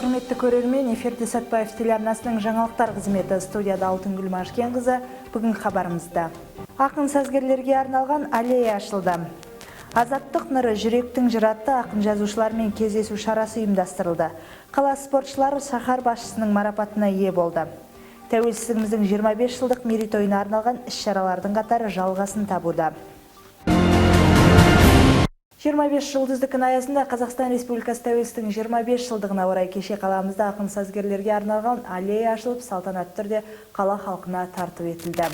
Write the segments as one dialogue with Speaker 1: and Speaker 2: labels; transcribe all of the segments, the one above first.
Speaker 1: құрметті көрермен, эфирде Сатпаев телеарнасының жаңалықтар қызметі, студияда Алтынгүл Машкенқызы. Бүгін хабарымызда ақын сазгерлерге арналған аллея ашылды. Азаттық нұры жүректің жыратты ақын жазушылармен кездесу шарасы ұйымдастырылды. Қала спортшылары шаһар басшысының марапатына ие болды. Тәуелсіздігіміздің 25 жылдық мерейтойына арналған іс-шаралардың қатары жалғасын табуда. 25 жұлдызды күн аясында Қазақстан Республикасы тәуелсіздігінің 25 жылдығына орай кеше қаламызда ақын сазгерлерге арналған аллея ашылып, салтанатты түрде қала халқына тарту етілді.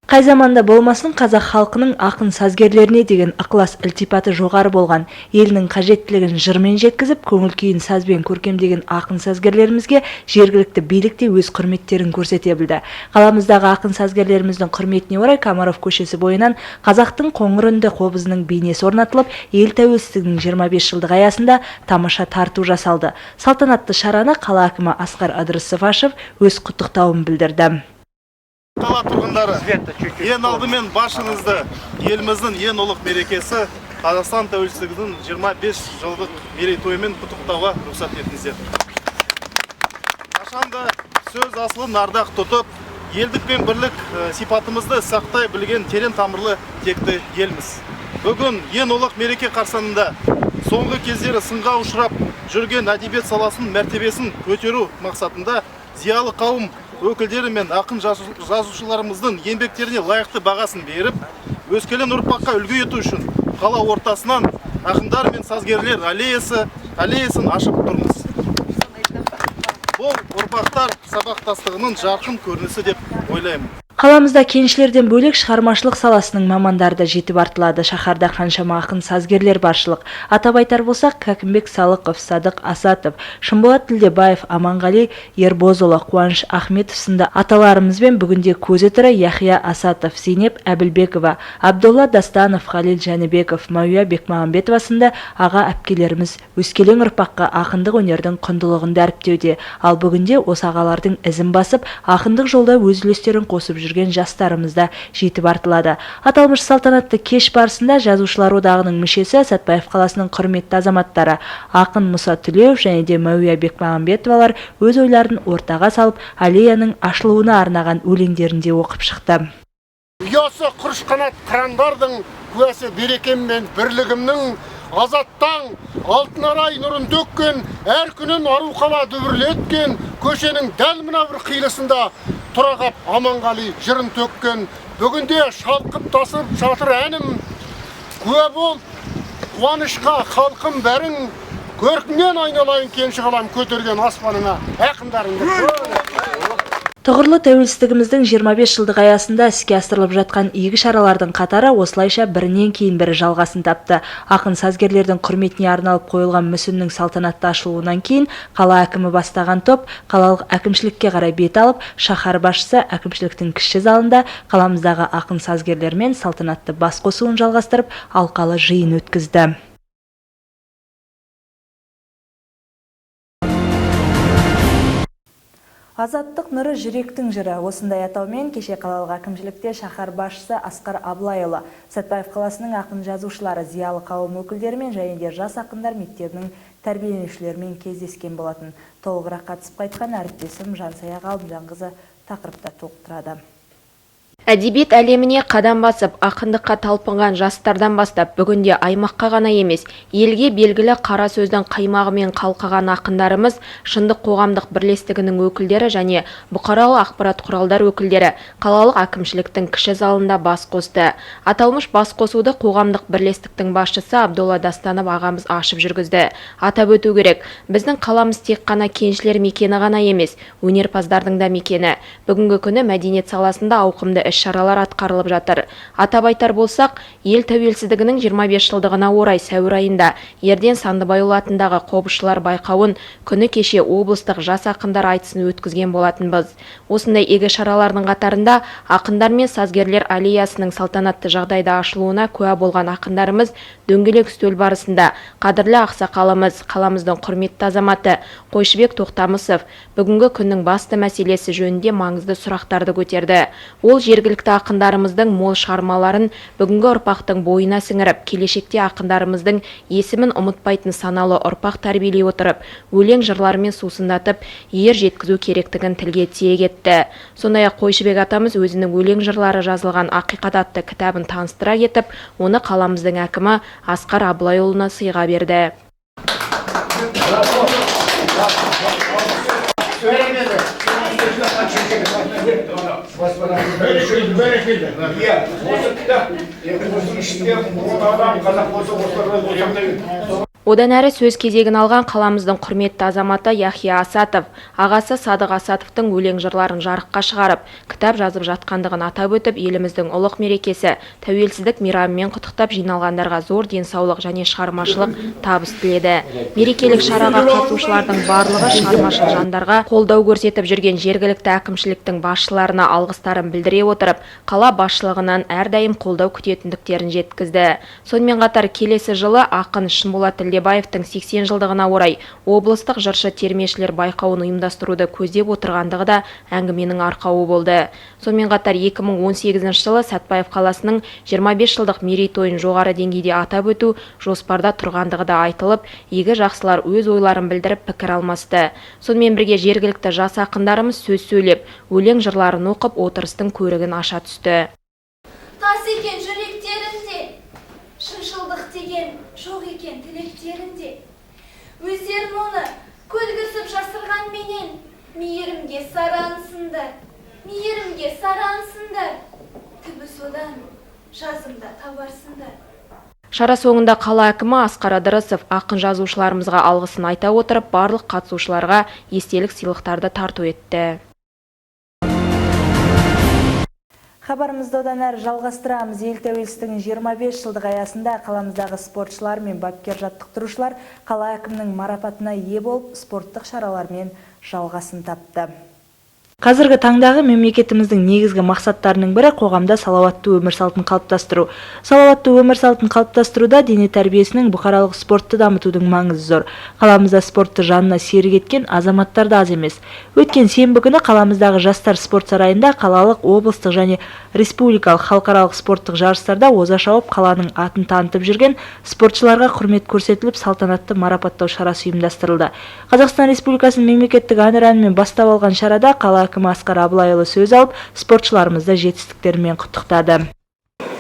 Speaker 1: Қай заманда болмасын, қазақ халқының ақын сазгерлеріне деген ықылас ілтипаты жоғары болған, елінің қажеттілігін жырмен жеткізіп, көңіл күйін сазбен көркемдеген ақын сазгерлерімізге жергілікті билікте өз құрметтерін көрсете білді. Қаламыздағы ақын сазгерлеріміздің құрметіне орай Комаров көшесі бойынан қазақтың қоңыр үнді қобызының бейнесі орнатылып, ел тәуелсіздігінің 25 жылдығы аясында тамаша тарту жасалды. Салтанатты шараны қала әкімі Асқар Ыдырысов ашып, өз құттықтауын білдірді.
Speaker 2: Қала тұрғындары, ең алдымен баршаңызды еліміздің ең ұлық мерекесі Қазақстан тәуелсіздігінің 25 жылдық мерейтойымен құттықтауға рұқсат етіңіздер. Қашанда сөз асылын ардақ тұтып, елдік пен бірлік сипатымызды сақтай білген терең тамырлы текті елміз. Бүгін ең ұлық мереке қарсаңында соңғы кездері сынға ұшырап жүрген әдебиет саласының мәртебесін көтеру мақсатында зиялы қауым өкілдері мен ақын жазушыларымыздың еңбектеріне лайықты бағасын беріп, өскелең ұрпаққа үлгі ету үшін қала ортасынан ақындар мен сазгерлер аллеясын ашып тұрмыз. Бұл ұрпақтар сабақтастығының жарқын көрінісі деп ойлаймын. Қаламызда кеншілерден бөлек шығармашылық саласының мамандары да жетіп артылады. Шаһарда қаншама ақын сазгерлер баршылық. Атап айтар болсақ, Кәкімбек Салықов, Садық Асатов, Шымболат Тілдебаев, Аманғали Ербозұлы, Қуаныш Ахметов сынды аталарымызбен бүгінде көзі тірі Яхия Асатов, Зейнеп Әбілбекова, Абдолла Дастанов, Халил Жәнібеков, Мауя Бекмағамбетова сынды аға әпкелеріміз өскелең ұрпаққа ақындық өнердің құндылығын дәріптеуде. Ал бүгінде осы ағалардың ізін басып, ақындық жолда өз үлестерін қосып жүрген жастарымызда жетіп артылады. Аталмыш салтанатты кеш барысында жазушылар одағының мүшесі, Сатпаев қаласының құрметті азаматтары ақын Мұса Түлеуов және де Мауя Бекмағамбетовалар өз ойларын ортаға салып, аллеяның ашылуына арнаған өлеңдерінде оқып шықты.
Speaker 3: Ұясы құрыш қанат қырандардың куәсі берекем мен бірлігімнің, азаттан алтын арай нұрын төккен, әр күнін ару қала дүбірлеткен, көшенің дәл мына бір қиылысында тұрағап Аманғали жырын төккен. Бүгінде шалқып тасып жатыр әнім, куә бол қуанышқа халқым бәрің, көркіңнен айналайын кенші қалам көтерген аспаныңа ақындарыңды.
Speaker 1: Тұғырлы тәуелсіздігіміздің 25 жылдық аясында іске асырылып жатқан игі шаралардың қатары осылайша бірінен кейін бірі жалғасын тапты. Ақын сазгерлердің құрметіне арналып қойылған мүсіннің салтанатты ашылуынан кейін қала әкімі бастаған топ қалалық әкімшілікке қарай бет алып, шаһар басшысы әкімшіліктің кіші залында қаламыздағы ақын сазгерлермен салтанатты бас қосуын жалғастырып, алқалы жиын өткізді. Азаттық нұры жүректің жыры. Осындай атаумен кеше қалалық әкімшілікте шаһар басшысы Асқар Абылайұлы, Сатпаев қаласының ақын жазушылары, зиялы қауым өкілдерімен және де жас ақындар мектебінің тәрбиеленушілерімен кездескен болатын. Толығырақ қатысып қайтқан әріптесім Жансая Ғалымжанқызы тақырыпта толықтырады.
Speaker 4: Әдебиет әлеміне қадам басып, ақындыққа талпынған жастардан бастап, бүгінде аймаққа ғана емес, елге белгілі қара сөздің қаймағымен қалқыған ақындарымыз, шындық қоғамдық бірлестігінің өкілдері және бұқаралық ақпарат құралдар өкілдері қалалық әкімшіліктің кіші залында бас қосты. Аталмыш бас қосуды қоғамдық бірлестіктің басшысы Абдолла Дастанов ағамыз ашып жүргізді. Атап өту керек, біздің қаламыз тек қана кеншілер мекені ғана емес, өнерпаздардың да мекені. Бүгінгі күні мәдениет саласында ауқымды шаралар атқарылып жатыр. Атап айтар болсақ, ел тәуелсіздігінің 25 жылдығына орай сәуір айында Ерден Сандыбайұлы атындағы қобызшылар байқауын күні кеше облыстық жас ақындар айтысын өткізген болатынбыз. Осындай игі шаралардың қатарында ақындар мен сазгерлер аллеясының салтанатты жағдайда ашылуына куә болған ақындарымыз дөңгелек үстел барысында қадірлі ақсақалымыз, қаламыздың құрметті азаматы Қойшыбек Тоқтамысов бүгінгі күннің басты мәселесі жөнінде маңызды сұрақтарды көтерді. Ол жергілікті ақындарымыздың мол шығармаларын бүгінгі ұрпақтың бойына сіңіріп, келешекте ақындарымыздың есімін ұмытпайтын саналы ұрпақ тәрбиелей отырып, өлең жырларымен сусындатып, ер жеткізу керектігін тілге тиек етті. Сондай-ақ Қойшыбек атамыз өзінің өлең жырлары жазылған Ақиқат атты кітабын таныстыра кетіп, оны қаламыздың әкімі Асқар Абылайұлына сыйға берді. Одан әрі сөз кезегін алған қаламыздың құрметті азаматы Яхия Асатов, ағасы Садық Асатовтың өлең жырларын жарыққа шығарып, кітап жазып жатқандығын атап өтіп, еліміздің ұлық мерекесі тәуелсіздік мейрамымен құттықтап, жиналғандарға зор денсаулық және шығармашылық табыс тіледі. Мерекелік шараға қатысушылардың барлығы шығармашыл жандарға қолдау көрсетіп жүрген жергілікті әкімшіліктің басшыларына алғыстарын білдіре отырып, қала басшылығынан әрдайым қолдау күтетіндіктерін жеткізді. Сонымен қатар келесі жылы ақын Шынболат Тілдебаевтың 80 жылдығына орай облыстық жыршы термешілер байқауын ұйымдастыруды көздеп отырғандығы да әңгіменің арқауы болды. Сонымен қатар 2018 жылы Сәтпаев қаласының 25 жылдық мерейтойын жоғары деңгейде атап өту жоспарда тұрғандығы да айтылып, игі жақсылар өз ойларын білдіріп пікір алмасты. Сонымен бірге жергілікті жас ақындарымыз сөз сөйлеп, өлең жырларын оқып, отырыстың көрігін аша түсті.
Speaker 5: Тас екен жүректерінде, шыншылдық деген жоқ екен тілектерінде. Өздерін оны көлгірсіп жасырған менен, мейірімге сарансындар, мейірімге сарансындар. Түбі содан жазымда табарсындар.
Speaker 4: Шара соңында қала әкімі Асқар Ыдырысов ақын жазушыларымызға алғысын айта отырып, барлық қатысушыларға естелік сыйлықтарды тарту етті.
Speaker 1: Хабарымызды одан әрі жалғастырамыз. Ел тәуелсіздігінің 25 жылдығы аясында қаламыздағы спортшылар мен бапкер жаттықтырушылар қала әкімінің марапатына ие болып, спорттық шаралармен жалғасын тапты. Қазіргі таңдағы мемлекетіміздің негізгі мақсаттарының бірі қоғамда салауатты өмір салтын қалыптастыру. Салауатты өмір салтын қалыптастыруда дене тәрбиесінің бұқаралық спортты дамытудың маңызы зор. Қаламызда спортты жанына серік еткен азаматтар да аз емес. Өткен сенбі күні қаламыздағы жастар спорт сарайында қалалық, облыстық және республикалық халықаралық спорттық жарыстарда оза шауып қаланың атын танытып жүрген спортшыларға құрмет көрсетіліп, салтанатты марапаттау шарасы ұйымдастырылды. Қазақстан Республикасының мемлекеттік әнұранымен бастап алған шарада қала әкімі Асқар Абылайұлы сөз алып, спортшыларымызды жетістіктерімен құттықтады.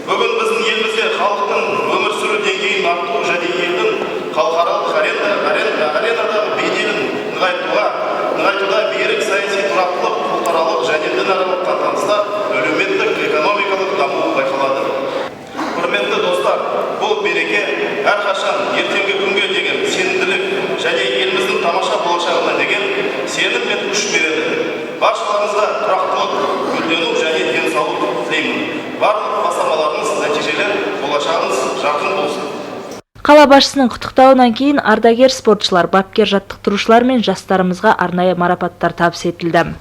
Speaker 2: Бүгін біздің елімізде халықтың өмір сүру деңгейін арттыру және елдің халықаралық аренадағы беделін нығайтуға берік саяси тұрақтылық, ұлтаралық және дінаралық қатынастар, әлеуметтік, экономикалық даму байқалады. Құрметті достар, бұл мереке әрқашан ертеңгі күнге деген сенімділік және еліміздің тамаша болашағына деген сенім мен күш береді. Баршаларыңызға тұрақтылық, гүлдену және денсаулық тілеймін. Барлық бастамаларыңыз нәтижелі, болашағыңыз жарқын болсын.
Speaker 1: Қала басшысының құттықтауынан кейін ардагер спортшылар, бапкер жаттықтырушылар мен жастарымызға арнайы марапаттар табыс етілді.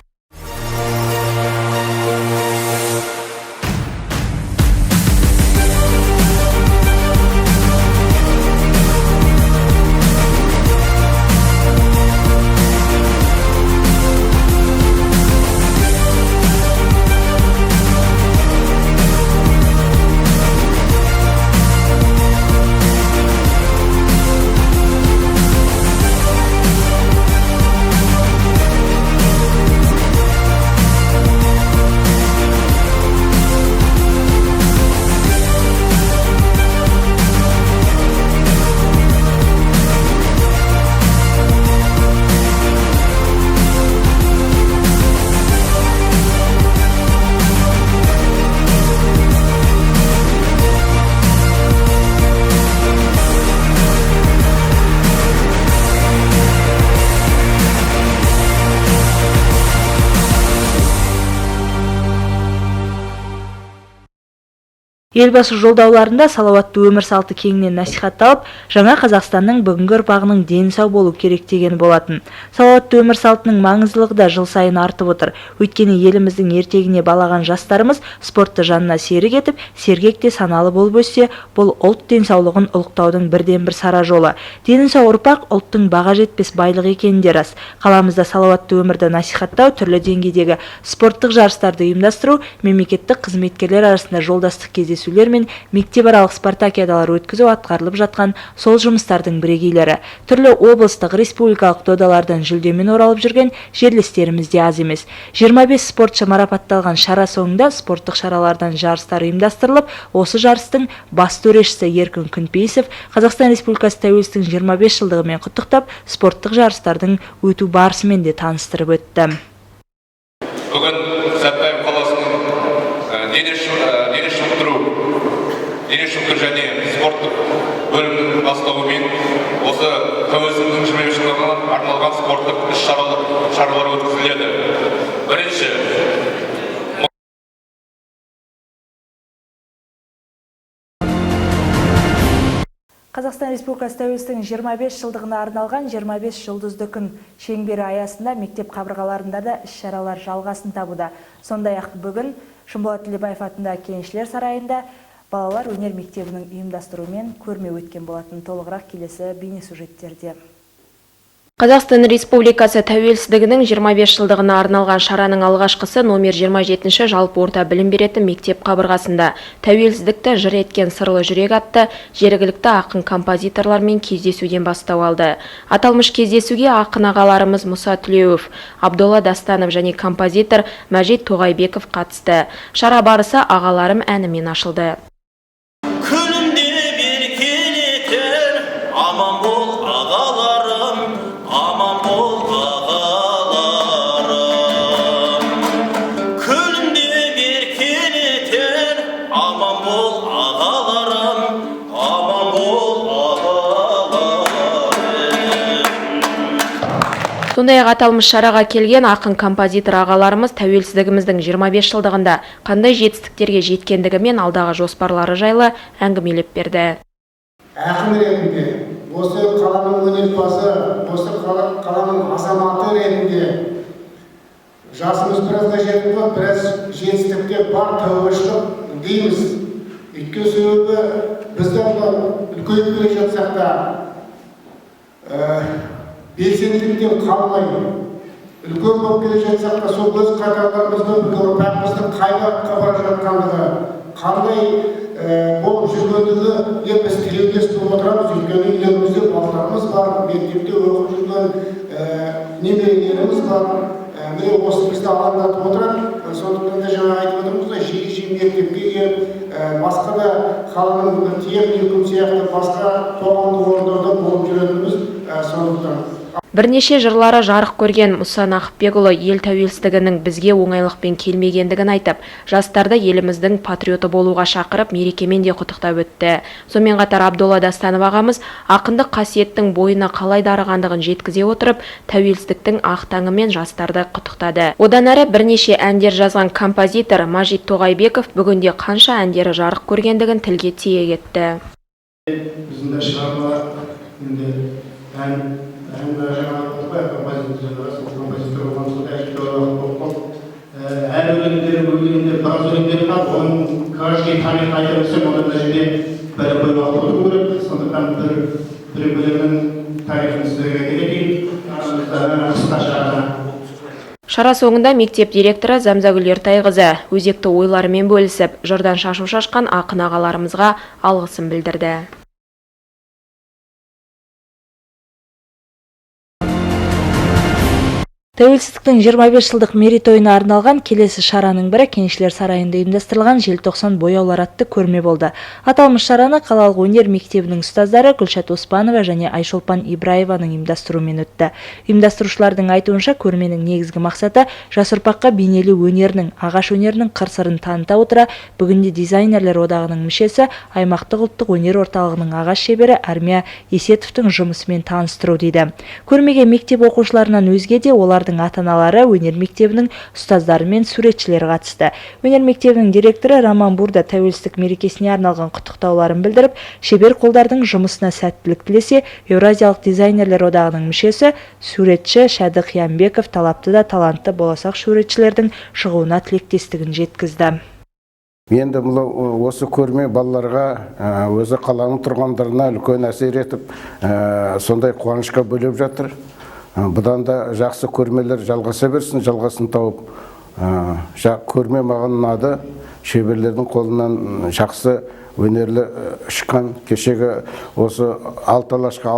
Speaker 1: Елбасы жолдауларында салауатты өмір салты кеңінен насихатталып, жаңа Қазақстанның бүгінгі ұрпағының дені сау болу керек деген болатын. Салауатты өмір салтының маңыздылығы да жыл сайын артып отыр. Өйткені еліміздің ертегіне балаған жастарымыз спортты жанына серік етіп, сергек те саналы болып өссе, бұл ұлт денсаулығын ұлықтаудың бірден бір сара жолы. Дені сау ұрпақ ұлттың баға жетпес байлығы екені де рас. Қаламызда салауатты өмірді насихаттау, түрлі деңгейдегі спорттық жарыстарды ұйымдастыру, мемлекеттік қызметкерлер арасында жолдастық кездесулер мен мектепаралық спартакиадалар өткізу атқарылып жатқан сол жұмыстардың бірегейлері. Түрлі облыстық, республикалық додалардан жүлдемен оралып жүрген жерлестеріміз де аз емес. 25 спортшы марапатталған шара соңында спорттық шаралардан жарыстар ұйымдастырылып, осы жарыстың бас төрешісі Еркін Күнпейісов Қазақстан Республикасы тәуелсіздігінің 25 жылдығымен құттықтап, спорттық жарыстардың өту барысымен де таныстырып өтті.
Speaker 6: Бүгін Сәтбаев қаласының дене шынықтыру және спорттық бөлімінің бастауымен осы тәуелсіздіктің 25 жылдығына арналған спорттық іс-шаралар өткізіледі. Бірінші,
Speaker 1: Қазақстан Республикасы тәуелсіздігінің 25 жылдығына арналған 25 жұлдызды күн шеңбері аясында мектеп қабырғаларында да іс-шаралар жалғасын табуда. Сондай-ақ бүгін Шымболат Тілебаев атындағы Кеншілер сарайында балалар өнер мектебінің ұйымдастыруымен көрме өткен болатын. Толығырақ келесі бейнесюжеттерде.
Speaker 4: Қазақстан Республикасы тәуелсіздігінің 25 жылдығына арналған шараның алғашқысы номер 27-ші жалпы орта білім беретін мектеп қабырғасында тәуелсіздікті жыр еткен сырлы жүрек атты жергілікті ақын композиторлармен кездесуден бастау алды. Аталмыш кездесуге ақын ағаларымыз Мұса Түлеуов, Абдолла Дастанов және композитор Мәжит Тоғайбеков қатысты. Шара барысы ағаларым әнімен ашылды. Сондай-ақ аталмыш шараға келген ақын композитор ағаларымыз тәуелсіздігіміздің 25 жылдығында қандай жетістіктерге жеткендігі мен алдағы жоспарлары жайлы әңгімелеп берді.
Speaker 3: Ақын ретінде, осы қаланың өнерпазы, осы қаланың азаматы ретінде жасымыз біразға жетіп, біраз жетістікте бар тәуелсіздік дейміз. Өйткені себебі біздің үлкейіп келе жатсақ та белсенділіктен қалмай, үлкен болып келе жатсақ та сол өз қатарларымыздың ұрпағымыздың қайда бара жатқандығы, қандай болып жүргендігі біз тілеулес болып отырамыз. Өйткені үйлерімізде балаларымыз бар, мектепте оқып жүрген немерелеріміз бар. Міне осы бізді алаңдатып отырады. Сондықтан да жаңа айтып отырмыз, жиі мектепке келіп, басқа да қаланың техникум сияқты басқа қоғамдық орындарда болып жүретініміз сондықтан.
Speaker 4: Бірнеше жырлары жарық көрген Мұса Нақыпбекұлы ел тәуелсіздігінің бізге оңайлықпен келмегендігін айтып, жастарды еліміздің патриоты болуға шақырып, мерекемен де құттықтап өтті. Сонымен қатар Абдолла Дастанов ағамыз ақындық қасиеттің бойына қалай дарығандығын жеткізе отырып, тәуелсіздіктің ақ таңымен жастарды құттықтады. Одан әрі бірнеше әндер жазған композитор Мәжит Тоғайбеков бүгінде қанша әндері жарық көргендігін тілге тиек етті.
Speaker 3: Біздің шығармалар композитор әр өлеңдері біраз өлеңдері бар, оның каждый таңы қайта өсіп, оның да жерде бір уақыт отыру керек. Сондықтан бір өлеңнің тарихын сіздерге келетейін.
Speaker 4: Шара соңында мектеп директоры Замзагүл Ертайқызы өзекті ойларымен бөлісіп, жырдан шашу шашқан ақын ағаларымызға алғысын білдірді.
Speaker 1: Тәуелсіздіктің 25 жылдық мерейтойына арналған келесі шараның бірі Кеншілер сарайында ұйымдастырылған желтоқсан бояулар атты көрме болды. Аталмыш шараны қалалық өнер мектебінің ұстаздары Гүлшат Оспанова және Айшолпан Ибраеваның ұйымдастыруымен өтті. Ұйымдастырушылардың айтуынша көрменің негізгі мақсаты жас ұрпаққа бейнелеу өнерінің, ағаш өнерінің қыр-сырын таныта отыра, бүгінде дизайнерлер одағының мүшесі, аймақтық ұлттық өнер орталығының ағаш шебері Армия Есетовтың жұмысымен таныстыру дейді. Көрмеге мектеп оқушыларынан өзге де олар балдардың ата-аналары, өнер мектебінің ұстаздары мен суретшілері қатысты. Өнер мектебінің директоры Роман Бурда тәуелсіздік мерекесіне арналған құттықтауларын білдіріп, шебер қолдардың жұмысына сәттілік тілесе, Еуразиялық дизайнерлер одағының мүшесі суретші Шәді Қиянбеков талапты да талантты болашақ суретшілердің шығуына тілектестігін жеткізді.
Speaker 7: Енді осы көрме балаларға, өзі қаланың тұрғындарына үлкен әсер етіп, сондай қуанышқа бөлеп жатыр. Бұдан да жақсы көрмелер жалғаса берсін, жалғасын тауып. Көрме маған ұнады, шеберлердің қолынан жақсы өнерлі шыққан. Кешегі осы алталашқа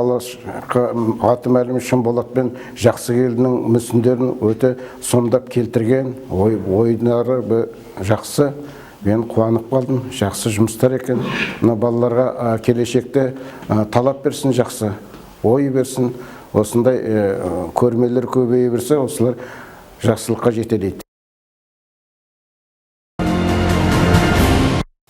Speaker 7: аты мәлім Шынболатпен жақсы келінің мүсіндерін өте сомдап келтірген, ойындары жақсы. Мен қуанып қалдым, жақсы жұмыстар екен. Мына балаларға келешекте талап берсін, жақсы ой берсін. Осындай көрмелер көбейе берсе, осылар жақсылыққа жетелейді.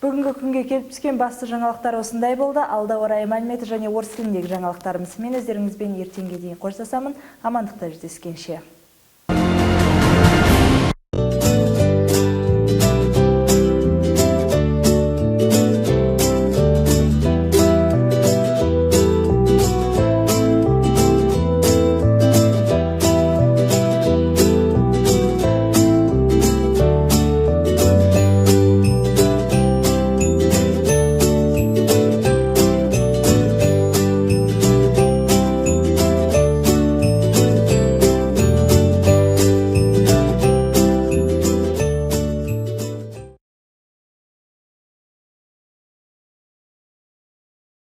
Speaker 1: Бүгінгі күнге келіп түскен басты жаңалықтар осындай болды. Алда орай мәліметі және орыс тіліндегі жаңалықтарымыз мен өздеріңізбен ертеңге дейін қоштасамын. Амандықта жүздескенше.